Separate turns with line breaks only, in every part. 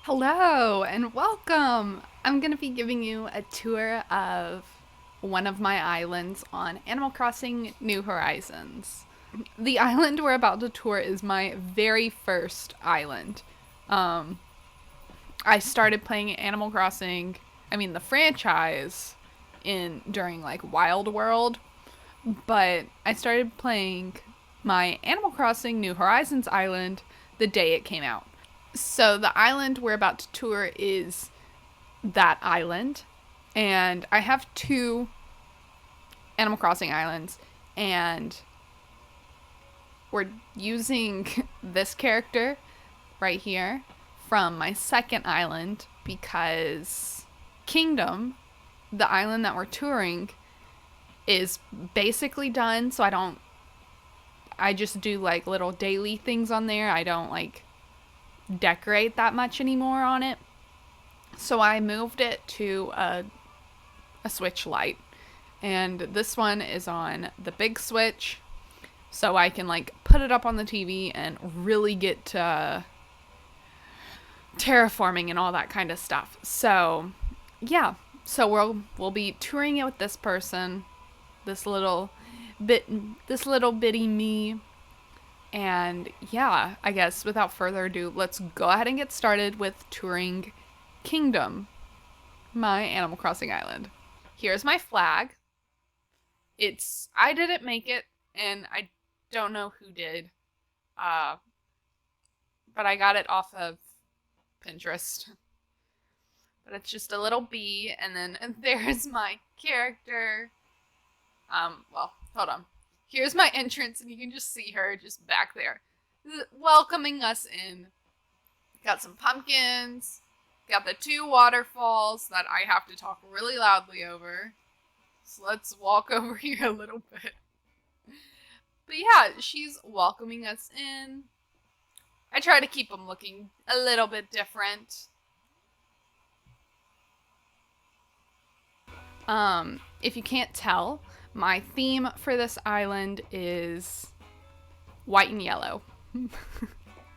Hello and welcome! I'm going to be giving you a tour of one of my islands on Animal Crossing New Horizons. The island we're about to tour is my very first island. Um, I started playing Animal Crossing, the franchise, in during like Wild World, but I started playing my Animal Crossing New Horizons island the day it came out. So the island we're about to tour is that island, and I have two Animal Crossing islands, and we're using this character right here from my second island because Kingdom, the island that we're touring, is basically done. So I just do like little daily things on there. I don't like decorate that much anymore on it. So I moved it to a Switch Lite. And this one is on the big Switch. So I can like put it up on the TV and really get to terraforming and all that kind of stuff. So yeah. So we'll be touring it with this person, this little bitty me. And yeah, I guess without further ado, let's go ahead and get started with touring Kingdom, my Animal Crossing island. Here's my flag. I didn't make it, and I don't know who did, but I got it off of Pinterest. But it's just a little bee, and then there's my character. Well, hold on. Here's my entrance, and you can just see her just back there, welcoming us in. Got some pumpkins. Got the two waterfalls that I have to talk really loudly over. So let's walk over here a little bit. But yeah, she's welcoming us in. I try to keep them looking a little bit different. If you can't tell, my theme for this island is white and yellow.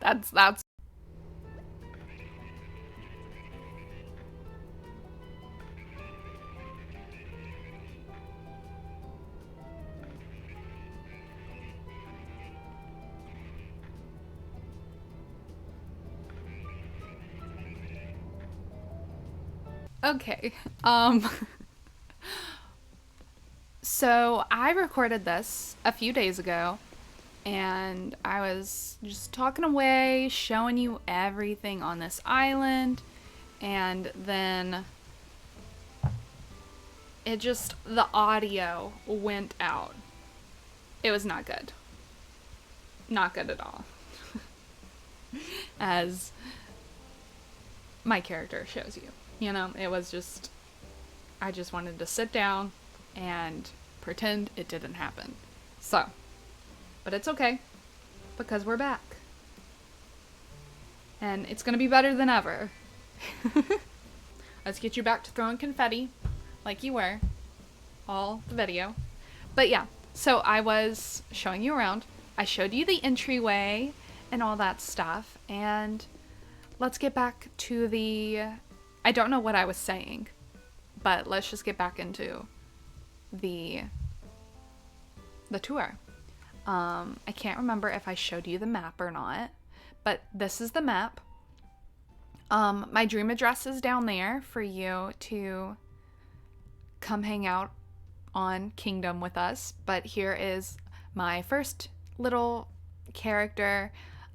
that's okay. So I recorded this a few days ago, and I was just talking away, showing you everything on this island, and then the audio went out. It was not good. Not good at all. As my character shows you. It was just, I just wanted to sit down and pretend it didn't happen. So, but it's okay, because we're back. And it's gonna be better than ever. Let's get you back to throwing confetti, like you were, all the video. But yeah, so I was showing you around. I showed you the entryway and all that stuff, and let's get back to I don't know what I was saying, but let's just get back into the tour. I can't remember if I showed you the map or not, but this is the map. My dream address is down there for you to come hang out on Kingdom with us, but here is my first little character,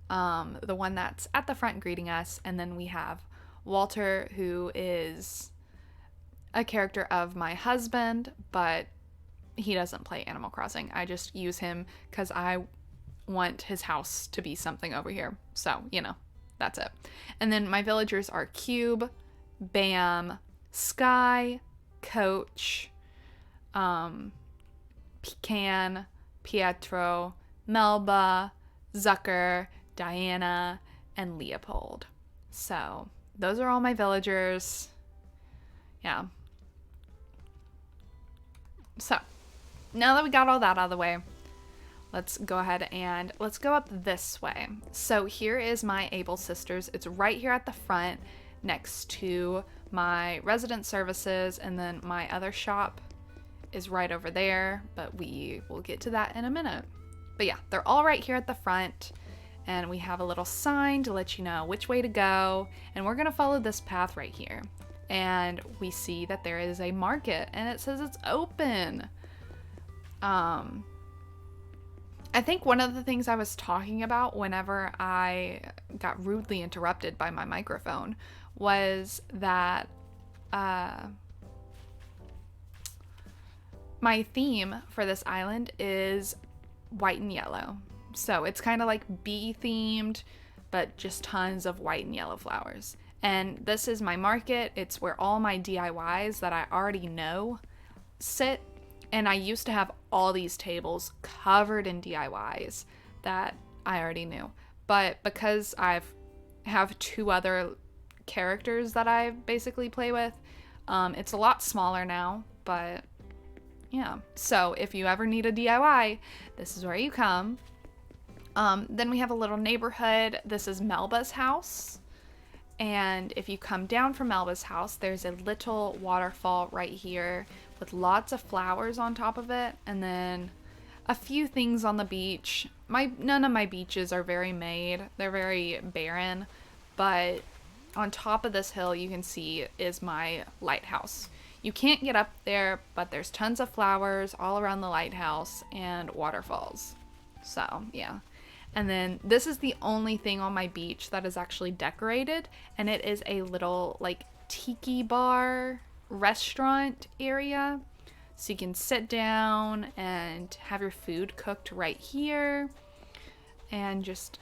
the one that's at the front greeting us, and then we have Walter, who is a character of my husband, but he doesn't play Animal Crossing. I just use him because I want his house to be something over here. So, that's it. And then my villagers are Cube, Bam, Sky, Coach, Pecan, Pietro, Melba, Zucker, Diana, and Leopold. So, those are all my villagers. Yeah. So, now that we got all that out of the way, let's go ahead and let's go up this way. So here is my Able Sisters. It's right here at the front. next to my resident services, and then my other shop is right over there, but we will get to that in a minute. But yeah, they're all right here at the front, and we have a little sign to let you know which way to go, and we're gonna follow this path right here. And we see that there is a market, and it says it's open. I think one of the things I was talking about whenever I got rudely interrupted by my microphone was that my theme for this island is white and yellow. So it's kind of like bee themed, but just tons of white and yellow flowers. And this is my market. It's where all my DIYs that I already know sit. And I used to have all these tables covered in DIYs that I already knew. But because I have two other characters that I basically play with, it's a lot smaller now, but yeah. So if you ever need a DIY, this is where you come. Then we have a little neighborhood. This is Melba's house. And if you come down from Melba's house, there's a little waterfall right here with lots of flowers on top of it, and then a few things on the beach. None of my beaches are very made. They're very barren, but on top of this hill you can see is my lighthouse. You can't get up there, but there's tons of flowers all around the lighthouse and waterfalls. So, yeah. And then this is the only thing on my beach that is actually decorated, and it is a little like tiki bar restaurant area. So you can sit down and have your food cooked right here and just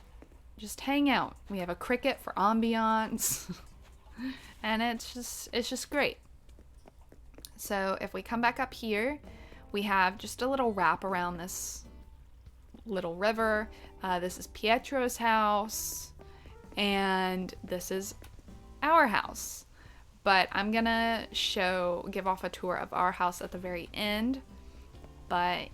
hang out. We have a cricket for ambiance and it's just great. So if we come back up here, we have just a little wrap around this little river. This is Pietro's house, and this is our house. But I'm gonna give off a tour of our house at the very end. But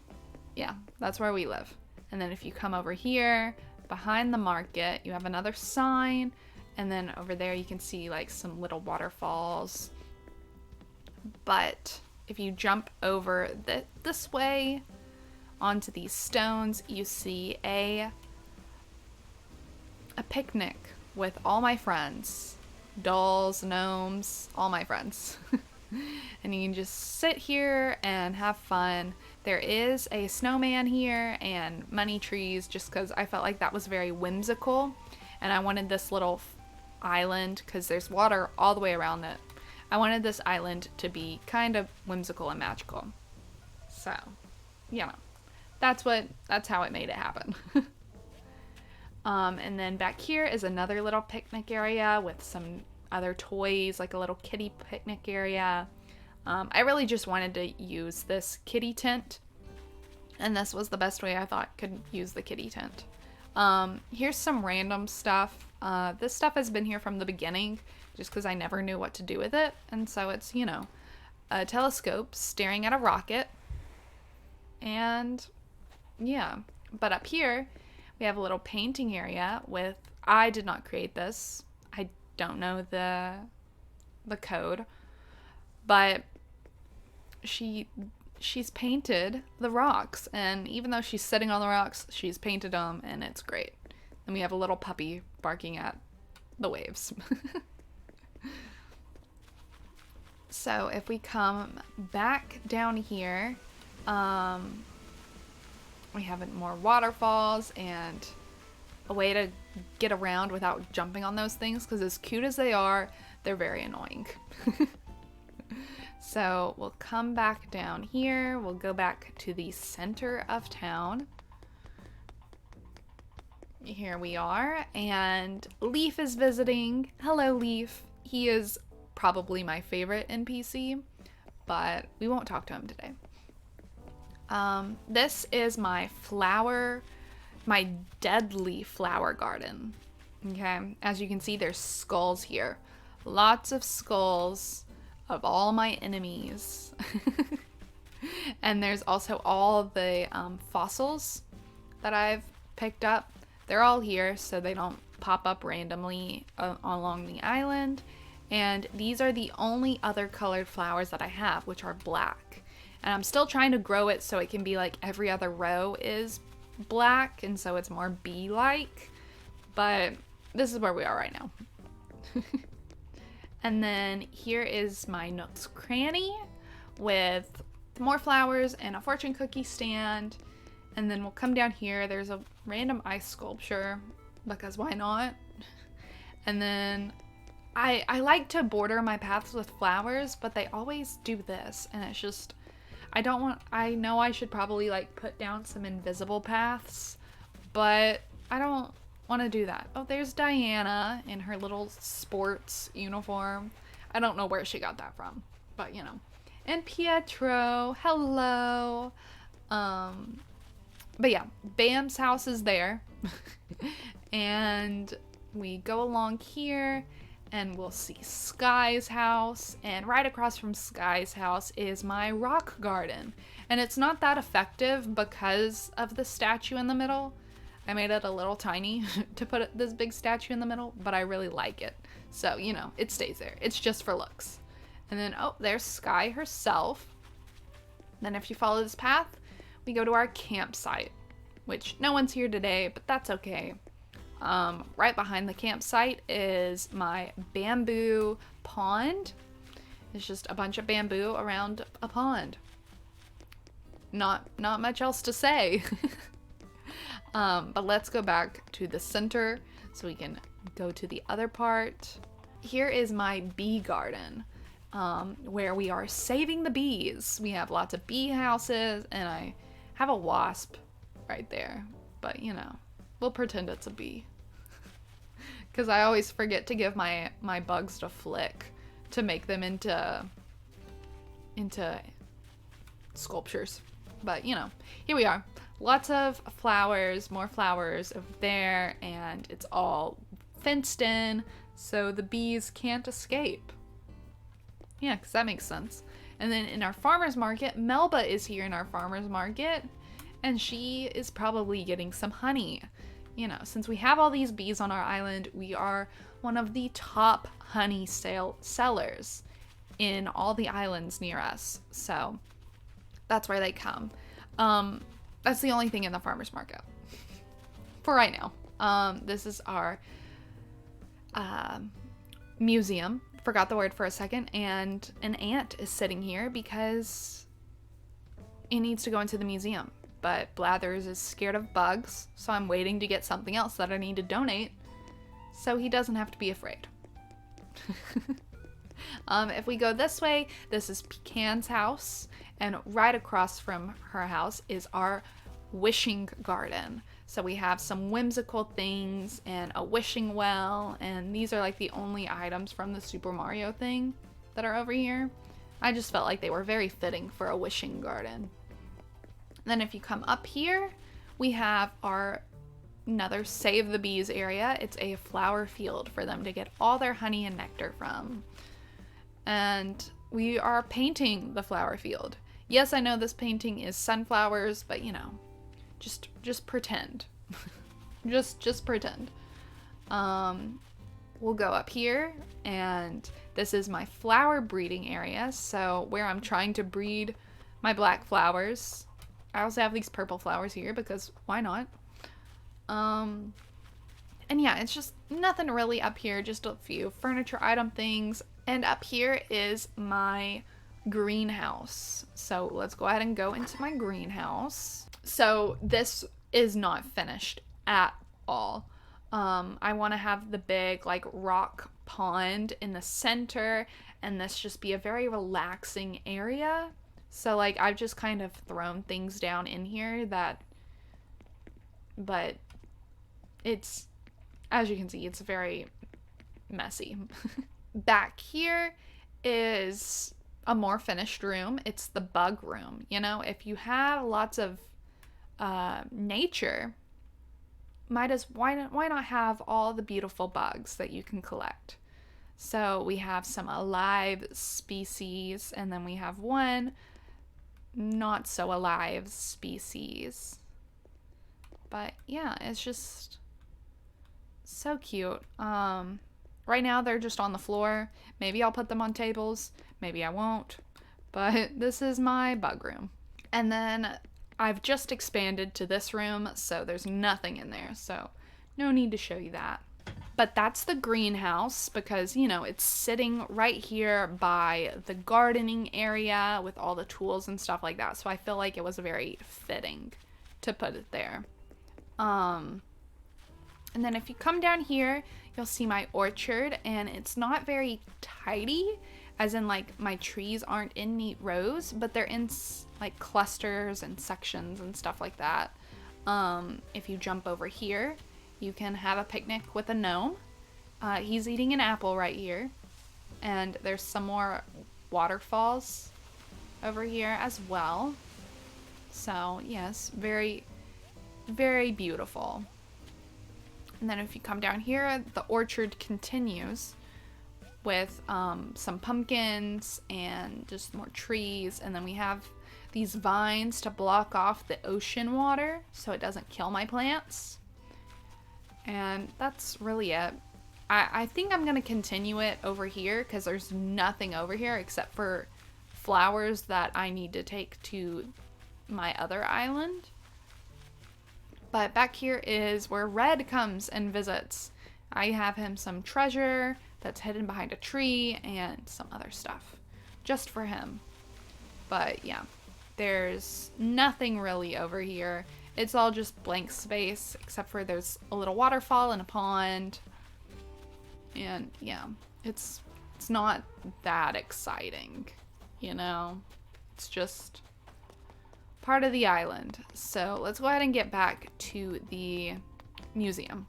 yeah, that's where we live. And then if you come over here, behind the market, you have another sign, and then over there you can see like some little waterfalls. But if you jump over this way onto these stones, you see a picnic with all my friends. Dolls, gnomes, all my friends. And you can just sit here and have fun. There is a snowman here and money trees, just because I felt like that was very whimsical. And I wanted this little island, because there's water all the way around it. I wanted this island to be kind of whimsical and magical. So, you know, that's how it made it happen. And then back here is another little picnic area with some other toys, like a little kitty picnic area. I really just wanted to use this kitty tent, and this was the best way I thought could use the kitty tent. Here's some random stuff. This stuff has been here from the beginning, just because I never knew what to do with it, and so it's, you know, a telescope staring at a rocket, and yeah. But up here, we have a little painting area with, I did not create this. I don't know the code, but she's painted the rocks, and even though she's sitting on the rocks, she's painted them, and it's great. And we have a little puppy barking at the waves. So if we come back down here, we have more waterfalls and a way to get around without jumping on those things, because as cute as they are, they're very annoying. So we'll come back down here. We'll go back to the center of town. Here we are, and Leaf is visiting. Hello, Leaf. He is probably my favorite NPC, but we won't talk to him today. This is my deadly flower garden. Okay, as you can see, there's skulls here. Lots of skulls of all my enemies. And there's also all the fossils that I've picked up. They're all here so they don't pop up randomly along the island. And these are the only other colored flowers that I have, which are black. And I'm still trying to grow it so it can be like every other row is black, and so it's more bee-like. But this is where we are right now. And then here is my Nook's Cranny with more flowers and a fortune cookie stand. And then we'll come down here. There's a random ice sculpture, because why not? And then I like to border my paths with flowers, but they always do this. And it's just, I know I should probably like put down some invisible paths, but I don't want to do that. Oh, there's Diana in her little sports uniform. I don't know where she got that from, but you know. And Pietro, hello. But yeah, Bam's house is there. And we go along here and we'll see Sky's house, and right across from Sky's house is my rock garden. And it's not that effective because of the statue in the middle. I made it a little tiny to put this big statue in the middle, but I really like it. So, you know, it stays there. It's just for looks. And then, oh, there's Sky herself. Then if you follow this path, we go to our campsite, which no one's here today, but that's okay. Right behind the campsite is my bamboo pond. It's just a bunch of bamboo around a pond. Not much else to say. But let's go back to the center so we can go to the other part. Here is my bee garden, where we are saving the bees. We have lots of bee houses, and I have a wasp right there, but you know, we'll pretend it's a bee. Because I always forget to give my bugs to flick to make them into sculptures. But you know, here we are. Lots of flowers, more flowers over there, and it's all fenced in so the bees can't escape. Yeah, because that makes sense. And then in our farmer's market, Melba is here in our farmer's market, and she is probably getting some honey. You know, since we have all these bees on our island, we are one of the top honey sellers in all the islands near us. So that's where they come. That's the only thing in the farmer's market for right now. This is our museum. Forgot the word for a second. And an ant is sitting here because it needs to go into the museum. But Blathers is scared of bugs, so I'm waiting to get something else that I need to donate so he doesn't have to be afraid. If we go this way, this is Pecan's house, and right across from her house is our wishing garden. So we have some whimsical things and a wishing well, and these are like the only items from the Super Mario thing that are over here. I just felt like they were very fitting for a wishing garden. Then if you come up here, we have our another Save the Bees area. It's a flower field for them to get all their honey and nectar from. And we are painting the flower field. Yes, I know this painting is sunflowers, but you know, just pretend. just pretend. We'll go up here, and this is my flower breeding area. So where I'm trying to breed my black flowers. I also have these purple flowers here because why not? And yeah, it's just nothing really up here, just a few furniture item things. And up here is my greenhouse. So let's go ahead and go into my greenhouse. So this is not finished at all. I want to have the big like rock pond in the center, and this just be a very relaxing area. So like I've just kind of thrown things down in here but it's, as you can see, it's very messy. Back here is a more finished room. It's the bug room. You know, if you have lots of nature, why not have all the beautiful bugs that you can collect? So we have some alive species, and then we have one not so alive species. But yeah, it's just so cute. Right now they're just on the floor. Maybe I'll put them on tables, maybe I won't. But this is my bug room. And then I've just expanded to this room, so there's nothing in there. So no need to show you that. But that's the greenhouse because, you know, it's sitting right here by the gardening area with all the tools and stuff like that. So I feel like it was very fitting to put it there. And then if you come down here, you'll see my orchard, and it's not very tidy, as in like my trees aren't in neat rows, but they're in like clusters and sections and stuff like that. If you jump over here, you can have a picnic with a gnome. He's eating an apple right here. And there's some more waterfalls over here as well. So, yes, very, very beautiful. And then if you come down here, the orchard continues with some pumpkins and just more trees. And then we have these vines to block off the ocean water so it doesn't kill my plants. And that's really it. I think I'm going to continue it over here because there's nothing over here except for flowers that I need to take to my other island. But back here is where Red comes and visits. I have him some treasure that's hidden behind a tree and some other stuff just for him. But yeah, there's nothing really over here. It's all just blank space except for there's a little waterfall and a pond. And yeah, it's not that exciting, you know? It's just part of the island. So let's go ahead and get back to the museum.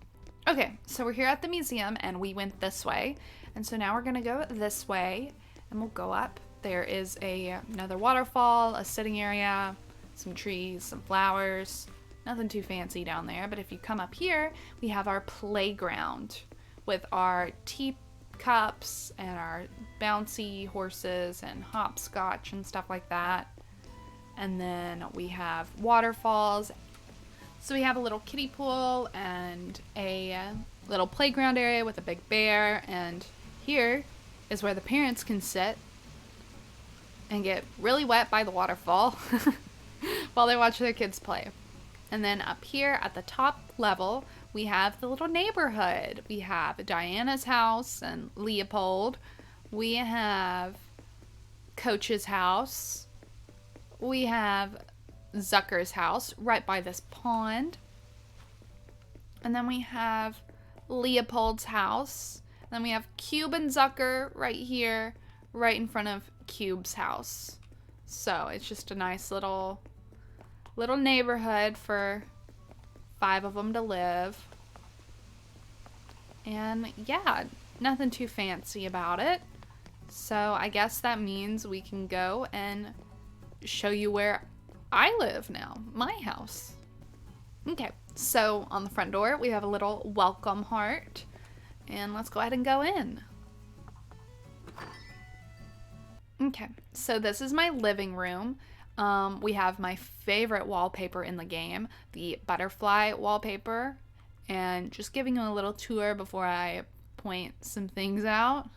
Okay, so we're here at the museum and we went this way. And so now we're gonna go this way and we'll go up. There is another waterfall, a sitting area, some trees, some flowers. Nothing too fancy down there, but if you come up here, we have our playground with our teacups and our bouncy horses and hopscotch and stuff like that. And then we have waterfalls. So we have a little kiddie pool and a little playground area with a big bear. And here is where the parents can sit and get really wet by the waterfall while they watch their kids play. And then up here at the top level, we have the little neighborhood. We have Diana's house and Leopold. We have Coach's house. We have Zucker's house right by this pond. And then we have Leopold's house. Then we have Cube and Zucker right here, right in front of Cube's house. So it's just a nice little neighborhood for 5 of them to live. And yeah, nothing too fancy about it. So I guess that means we can go and show you where I live now, my house. Okay, so on the front door, we have a little welcome heart. And let's go ahead and go in. Okay, so this is my living room. We have my favorite wallpaper in the game, the butterfly wallpaper. And just giving you a little tour before I point some things out.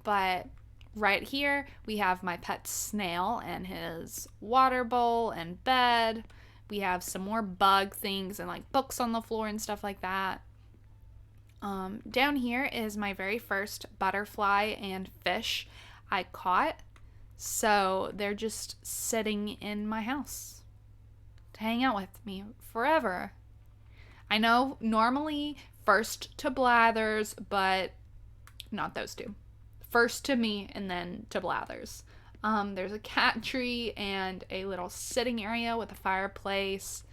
But right here, we have my pet snail and his water bowl and bed. We have some more bug things and like books on the floor and stuff like that. Down here is my very first butterfly and fish I caught. So they're just sitting in my house to hang out with me forever. I know normally first to Blathers, but not those two. First to me and then to Blathers. There's a cat tree and a little sitting area with a fireplace.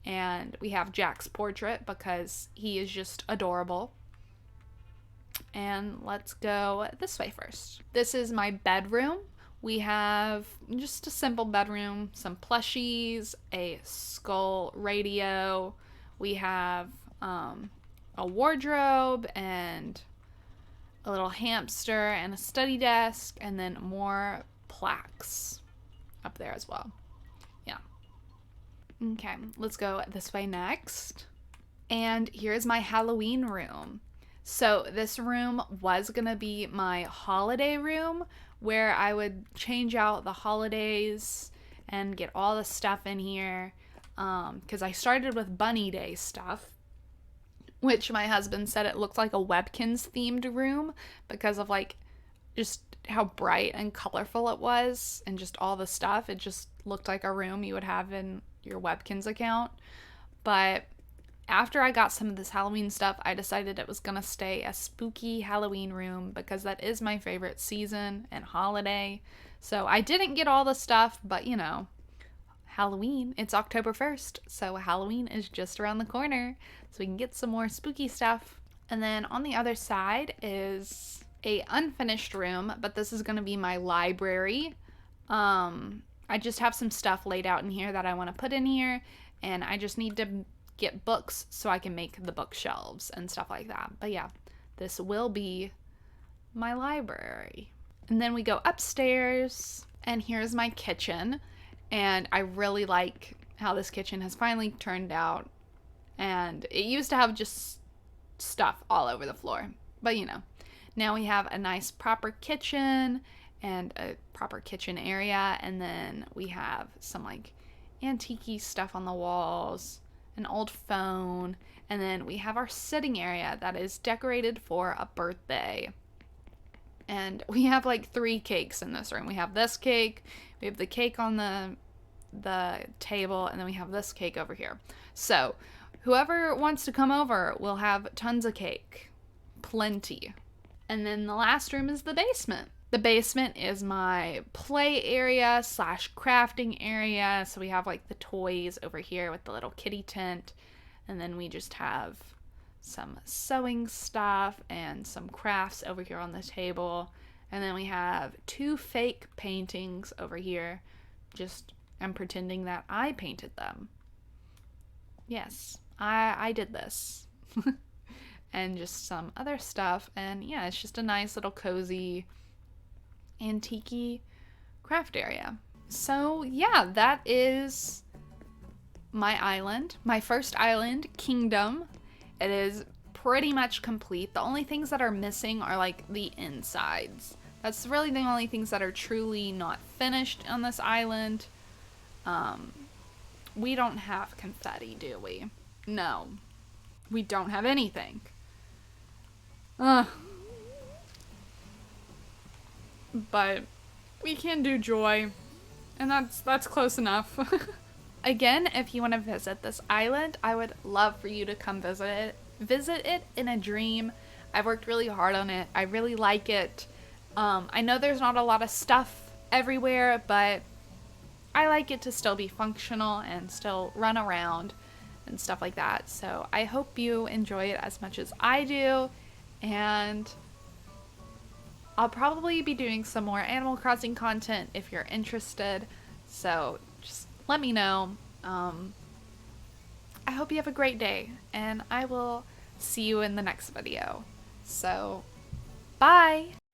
And we have Jack's portrait because he is just adorable. And let's go this way first. This is my bedroom. We have just a simple bedroom, some plushies, a skull radio. We have a wardrobe and a little hamster and a study desk, and then more plaques up there as well. Yeah. Okay, let's go this way next. And here's my Halloween room. So this room was going to be my holiday room where I would change out the holidays and get all the stuff in here. Because I started with Bunny Day stuff, which my husband said it looked like a Webkins themed room because of like just how bright and colorful it was and just all the stuff. It just looked like a room you would have in your Webkins account. But after I got some of this Halloween stuff, I decided it was going to stay a spooky Halloween room because that is my favorite season and holiday. So I didn't get all the stuff, but you know, Halloween, it's October 1st, so Halloween is just around the corner, so we can get some more spooky stuff. And then on the other side is a unfinished room, but this is going to be my library. I just have some stuff laid out in here that I want to put in here, and I just need to get books so I can make the bookshelves and stuff like that. But yeah, this will be my library. And then we go upstairs, and here's my kitchen. And I really like how this kitchen has finally turned out. And it used to have just stuff all over the floor. But you know, now we have a nice proper kitchen and a proper kitchen area. And then we have some like antique stuff on the walls, an old phone. And then we have our sitting area that is decorated for a birthday. And we have like 3 cakes in this room. We have this cake, we have the cake on the table, and then we have this cake over here. So whoever wants to come over will have tons of cake. Plenty. And then the last room is the basement. The basement is my play area / crafting area. So we have like the toys over here with the little kitty tent. And then we just have some sewing stuff and some crafts over here on the table. And then we have 2 fake paintings over here. Just, I'm pretending that I painted them. Yes, I did this. And just some other stuff. And yeah, it's just a nice little cozy antique craft area. So yeah, that is my island. My first island, Kingdom. It is pretty much complete. The only things that are missing are like the insides. That's really the only things that are truly not finished on this island. We don't have confetti, do we? No. We don't have anything. But we can do joy. And that's close enough. Again, if you want to visit this island, I would love for you to come visit it. Visit it in a dream. I've worked really hard on it. I really like it. I know there's not a lot of stuff everywhere, but I like it to still be functional and still run around and stuff like that. So I hope you enjoy it as much as I do. And I'll probably be doing some more Animal Crossing content if you're interested. So just let me know. I hope you have a great day, and I will see you in the next video. So, bye!